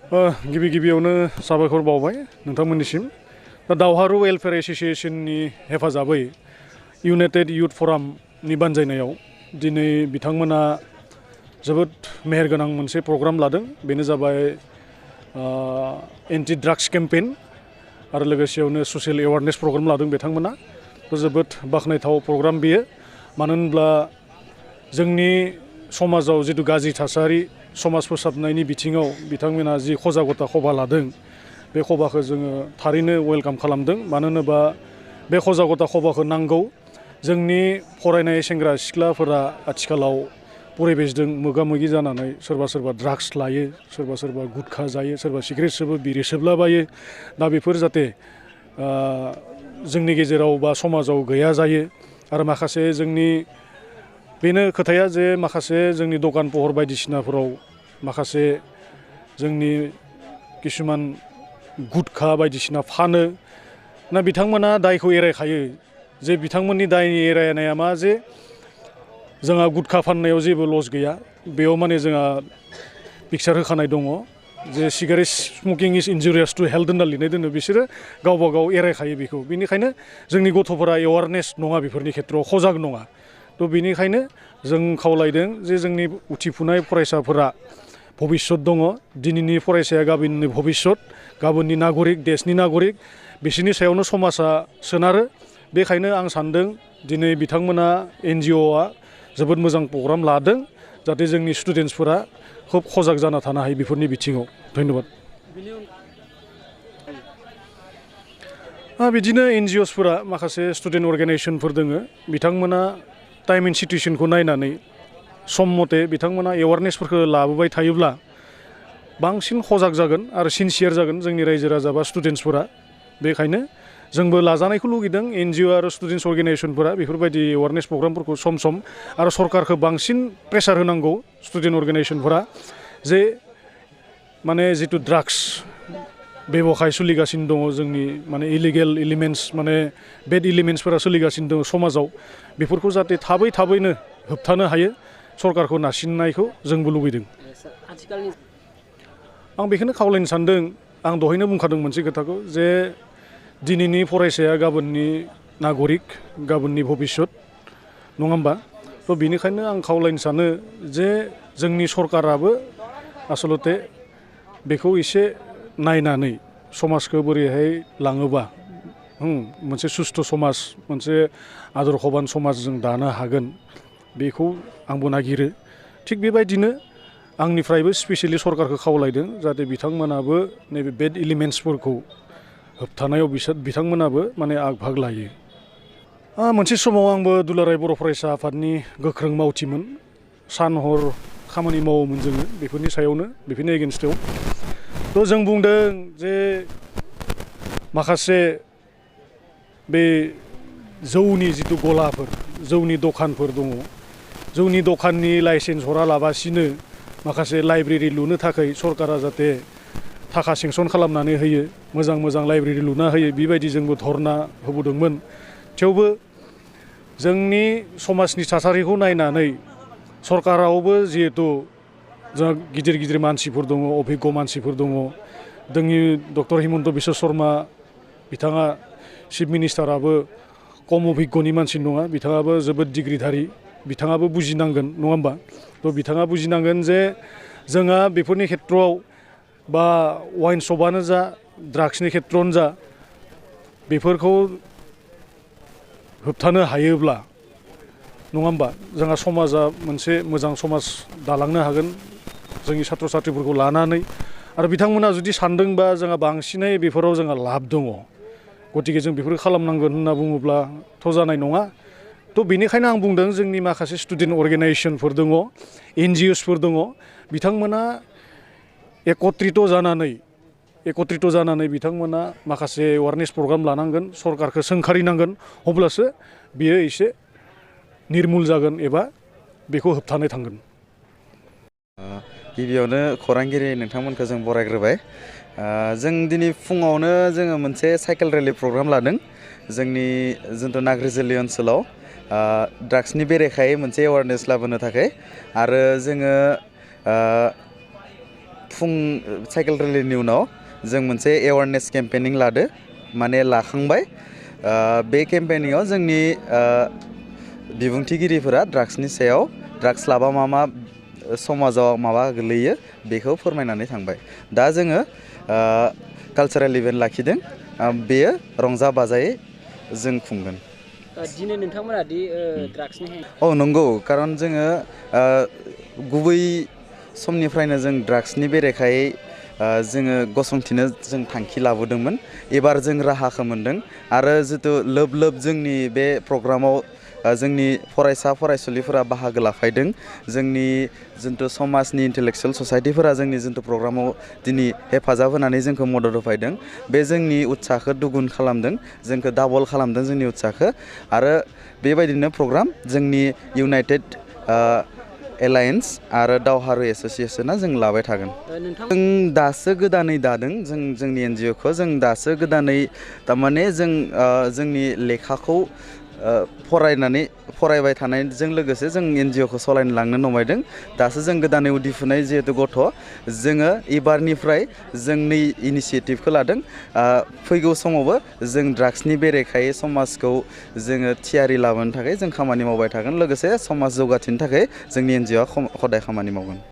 गिबि गिबियावनो साबायखर बावबाय नोंथांमोननिसिम दा दावहारु वेलफेयार एस'सिएशननि हेफाजाबै इउनाइटेड इयुथ फरामनि बानजायनायाव दिनै बिथांमोना जोबोद मेहेरगोनां मोनसे प्रग्राम लादों बेनो जाबाय एन्टि ड्राग्स केम्पेइन आरो लोगोसेयावनो ससियेल एवारनेस प्रग्राम लादों बिथांमोना जोबोद बाख्नायथाव प्रग्राम बेयो मानो होनब्ला जोंनि समाजाव जिथु गाज्रि थासारि समाज फोसाबनायनि बिथिङाव बिथांमोना जि सजागता सभा लादों बे सभाखौ जोङो थारैनो वेलकाम खालामदों मानो होनोबा बे सजागता सभाखौ नांगौ जोंनि फरायनाय सेंग्रा सिख्लाफोरा आथिखालाव परिबेसजों मोगा मोगि जानानै सोरबा सोरबा ड्राग्स लायो सोरबा सोरबा गुटखा जायो सोरबा सिगारेट सोबो बिरि सोबलाबायो दा बेफोर जाहाथे जोंनि गेजेराव बा समाजाव गैया जायो आरो माखासे जोंनि बेनो खोथाया जे माखासे जोंनि दखान पहर बायदिसिनाफोराव माखासे जोंनि किसुमान गुटखा बायदिसिना फानो ना बिथांमोना दायखौ एरायखायो जे बिथांमोननि दायनि एरायनाया मा जे जोंहा गुटखा फाननायाव जेबो लस गैया बेयाव माने जोंहा पिक्सार होखानाय दङ जे सिगारेट स्मकिं इज इन्जुरियास टु हेल्थ होनना लिरनाय दोनो बिसोरो गावबा गाव एरायखायो बेखौ बेनिखायनो जोंनि गथ'फोरा एवारनेस नङा बेफोरनि खेथ्रआव सजाग नङा थ' बेनिखायनो जों खावलायदों जे जोंनि उथिफुनाय फरायसाफोरा भबिष्यत दङ दिनैनि फरायसाया गाबोननि भबिष्यत गाबोननि नागरिक देशनि नागरिक बिसोरनि सायावनो समाजा सोनारो बेखायनो आं सान्दों दिनै बिथांमोना NGOआ जोबोद मोजां प्रग्राम लादों जाहाथे जोंनि स्टुडेन्टसफोरा खोब सजाग जाना थानो हायो बेफोरनि बिथिङाव धन्यबाद बिदिनो NGOsफोरा माखासे स्टुडेन्ट अर्गेनाइजेसनफोर दोङो बिथांमोना टाइम एन्ड सिटुएसनखौ नायनानै सम मथे बिथांमोना एवारनेसफोरखौ लाबोबाय थायोब्ला बांसिन सजाग जागोन आरो सिनसियार जागोन जोंनि रायजो राजा बा स्टुडेन्टसफोरा बेखायनो जोंबो लाजानायखौ लुगैदों NGO आरो स्टुडेन्टस अर्गेनाइजेसनफोरा बेफोरबायदि एवारनेस प्रग्रामफोरखौ सम सम आरो सरकारखौ बांसिन प्रेसार होनांगौ स्टुडेन्ट अर्गेनाइजेसनफोरा जे माने जिथु ड्राग्स बेबखाय सोलिगासिनो दङ जोंनि माने इलिगेल एलिमेन्टस माने बेड एलिमेन्टसफोरा सोलिगासिनो दङ समाजाव बेफोरखौ जाहाथे थाबैनो होबथानो हायो सरकारखौ नारसिननायखौ जोंबो लुबैदों आं बेखौनो खावलायनो सानदों आं दहायनो बुंखादों मोनसे खोथाखौ जे दिनैनि फरायसाया गाबोननि नागरिक गाबोननि भबिष्यत नङा होमबा थ' बेनिखायनो आं खावलायनो सानो जे जोंनि सरकाराबो आसलते बेखौ एसे नायनानै समाजखौ बोरैहाय लाङोबा मोनसे सुस्थ' समाज मोनसे आदर्शबान समाज जों दानो हागोन बेखौ आंबो नागिरो थिग बेबायदिनो आंनिफ्रायबो स्पेसियेलि सरकारखौ खावलायदों जाहाथे बिथांमोनाबो नैबे बेड एलिमेन्टसफोरखौ होबथानायाव बिथांमोनाबो माने आग भाग लायो मोनसे समाव आंबो दुलाराय बर' फरायसा आफादनि गोख्रों मावथिमोन सान हर खामानि मावोमोन जोङो बेफोरनि सायावनो बेफोरनि एगेन्स्टआव थ' जों बुंदों जे माखासे बे जौनि जिथु गलाफोर जौनि दखानफोर दङ जौनि दखाननि लाइसेन्स हरालाबासिनो माखासे लाइब्रेरि लुनो थाखाय सरकारा जाहाथे थाखा सेंसन खालामनानै होयो मोजां मोजां लाइब्रेरि लुना होयो बेबायदि जोंबो धरना होबोदोंमोन थेवबो जोंनि समाजनि थासारिखौ नायनानै सरकारावबो जिहेतु जोंहा गिदिर गिदिर मानसिफोर दङ अभिज्ञ मानसिफोर दङ जोंनि डक्टर हिमन्त बिश्व शर्मा बिथाङा चिफ मिनिस्टाराबो खम अभिज्ञनि मानसि नङा बिथाङाबो जोबोद डिग्रिधारि बिथाङाबो बुजिनांगोन नङा होमबा थ' बिथाङा बुजिनांगोन जे जोंहा बेफोरनि खेथ्रआव बा वाइन शपआनो जा ड्राग्सनि खेथ्रआवनो जा बेफोरखौ होबथानो हायोब्ला नङा होमबा जोंहा समाजा मोनसे मोजां समाज दालांनो हागोन जोंनि साथ्र साथ्रिफोरखौ लानानै आरो बिथांमोना जुदि सानदोंबा जोंहा बांसिनै बेफोराव जोंहा लाब दङ गतिके जों बेफोरखौ खालामनांगोन होनना बुङोब्लाथ' जानाय नङा थ' बेनिखायनो आं बुंदों जोंनि माखासे स्टुडेन्ट अर्गेनाइजेसनफोर दङ NGOsफोर दङ बिथांमोना एकत्रित जानानै बिथांमोना माखासे एवारनेस प्रग्राम लानांगोन सरकारखौ सोंखारिनांगोन अब्लासो बियो एसे निर्मुल जागोन एबा बेखौ होबथानो थांगोन गिबियावनो खौरांगिरि नोंथांमोनखौ जों बरायग्रोबाय जों दिनै फुङावनो जोङो मोनसे साइकेल रेलि प्रग्राम लादों जोंनि जिथु नाग्रिजुलि ओनसोलाव ड्राग्सनि बेरेखायै मोनसे एवारनेस लाबोनो थाखाय आरो जोङो फुं साइकेल रेलिनि उनाव जों मोनसे एवारनेस केम्पेनिं लादो माने लाखांबाय बे केम्पेनिङाव जोंनि बिबुंथिगिरिफोरा ड्राग्सनि सायाव ड्राग्स लाबा मा समाजाव माबा गोलैयो बेखौ फोरमायनानै थांबाय दा जोङो कालचारेल इभेन्ट लाखिदों बेयो रंजा बाजायै जों खुंगोन दिनै नोंथांमोना दि ड्राग्सनि नंगौ खारन जोङो गुबै समनिफ्रायनो जों ड्राग्सनि बेरेखायै जोङो गसंथिनो जों थांखि लाबोदोंमोन एबार जों राहाखौ मोनदों आरो जितु लोब जोंनि बे प्रग्रामाव जोंनि फरायसा फरायसुलिफोरा बाहागो लाफैदों जोंनि जितु समाजनि इन्टेलेक्सुयेल ससाइटिफोरा जोंनि जितु प्रग्रामाव दिनै हेफाजाब होनानै जोंखौ मदद होफैदों बे जोंनि उत्साहखौ दुगुन खालामदों जोंखौ डाबल खालामदों जोंनि उत्साहखौ आरो बेबायदिनो प्रग्राम जोंनि इउनाइटेड एलायन्स आरो दावहारु एस'सियेसना जों लाबाय थागोन जों दासो गोदानै दादों जोंनि एनजिअखौ जों दासो गोदानै थारमाने जों जोंनि लेखाखौ फरायबाय थानायजों लोगोसे जों एनजिअखौ सालायनो लांनो नमायदों दासो जों गोदानै उदिफुनाय जिहेतु गथ' जोङो एबारनिफ्राय जोंनि इनिसियेटिभखौ लादों फैगौ समावबो जों ड्राग्सनि बेरेखायै समाजखौ जोङो थियारि लाबोनो थाखाय जों खामानि मावबाय थागोन लोगोसे समाज जौगाथिनि थाखाय जोंनि एनजिअआ हदाय खामानि मावगोन